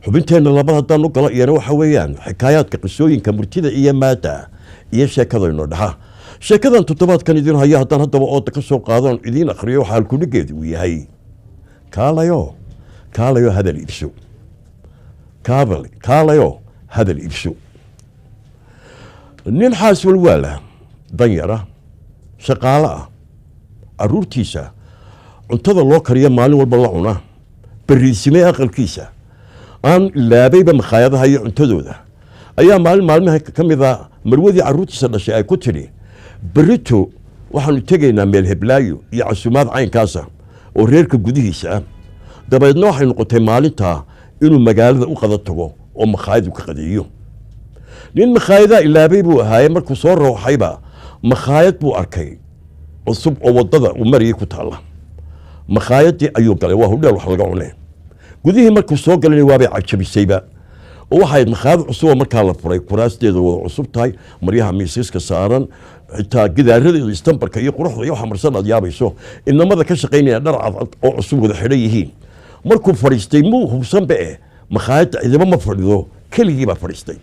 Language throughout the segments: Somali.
xubinteena labaad haddaan u galo iyana waxa weeyaan xikaayaadka qisooyinka murtida iyo maada iyo sheekada inoo dhaxa sheekadan toddobaadkan idin haya haddaan haddaba ooda ka soo qaadoon idiin akhriyo waxaa halkudhigeedu uu yahay kaalayo hadal iibso kaalayo hadal iibso nin xaas walwaala danyara shaqaale ah caruurtiisa cuntada loo kariya maalin walba la cuna bariisimay aqalkiisa aan ilaabayba makhaayadaha iyo cuntadooda ayaa maalmaha ka mid a marwadii caruurtiisa dhashay ay ku tidhi berito waxaanu tegaynaa meel heblaayo iyo casuumaad caynkaasa oo reerka gudihiisa ah dabeedna waxay noqotay maalintaa inuu magaalada u qada tago oo makhaayadu ka qadeeyo nin makhaayadaha ilaabay buu ahaaye markuu soo rooxayba makhaayad buu arkay cusub oo waddada uu marayay ku taalla makhaayadii ayuu galay waa hudheel wax laga cunee gudihii markuu soo galayna waabay cajabisayba oo waxayd makhaayad cusub oo markaa la furay kuraasteeda wada cusub tahay maryaha miisaska saaran xitaa gidaaradeedu istambarka iyo quruxda iyo waxa marsan aad yaabayso inamada ka shaqaynaya dhar cadcad oo cusub wada xidhan yihiin markuu fadhiistay muu hubsanba makhaayadda ciidamo ma fadhido keligii baa fadhiistay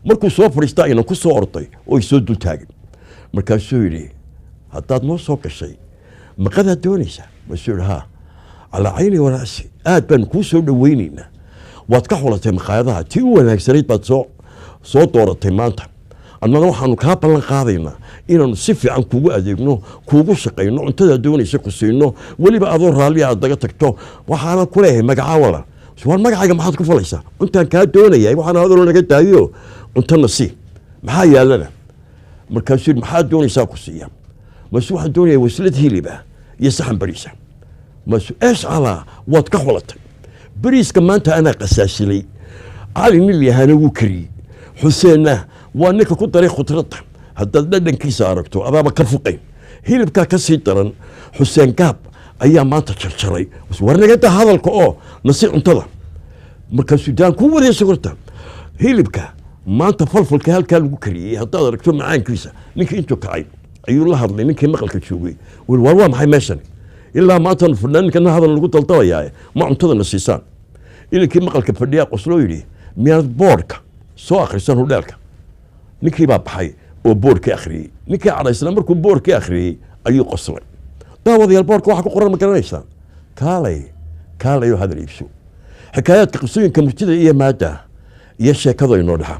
markuu soo fadhiista aynan ku soo orday oo ay soo dul taagin markaasuu yidhi haddaad noo soo gashay maqadaad doonaysaa masuu yidhi haa calaa cayni waraasi aad baan kuu soo dhoweynaynaa waad ka xulatay makhaayadaha tii u wanaagsanayd baad soo dooratay maanta annana waxaanu kaa ballan qaadaynaa inaanu si fiican kuugu adeegno kuugu shaqayno cuntadaa doonaysa ku siino weliba adoo raalliya aad daga tagto waxaana ku leeyahay magacaawala war magacayga maxaad ku falaysaa cuntaan kaa doonaya waxaan hadaloo naga daayo cuntana sii maxaa yaalana markaasuu yidhi maxaad doonaysaa ku siiya masu waxaan doonaya waslad hiliba iyo saxan bariisa masu calaa waad ka xulatay bariiska maanta anaa qasaasilay cali nin yahana wuu kariyey xuseenna waa ninka ku daray khudradda haddaad dhadhankiisa aragto adaaba ka fuqayn hilibkaa ka sii daran xuseen gaab ayaa maanta jarjaray war nagada hadalka oo nasi cuntada markaasuu daan kuu wadaysa horta hilibka maanta falfalka halkaa lagu kariyey haddaad aragto macaankiisa ninkii intuu kacay ayuu la hadlay ninkii maqalka joogay war waa maxay meeshan ilaa maantan fadhnaa ninkana hadal lagu daldabayaa ma cuntadana siisaan ilinkii maqalka fadhiyaa qosloo yidhi miyaad boodhka soo akhrisan hudheelka ninkii baa baxay oo boodhkii akhriyey ninkii cadhaysna markuu boodhkii akhriyey ayuu qoslay daawadayaal boodhka waxa ku qoran ma garanaysaan kaalayo hadal iibso xikaayaadka qisooyinka murtida iyo maada iyo sheekada inoo dhaxa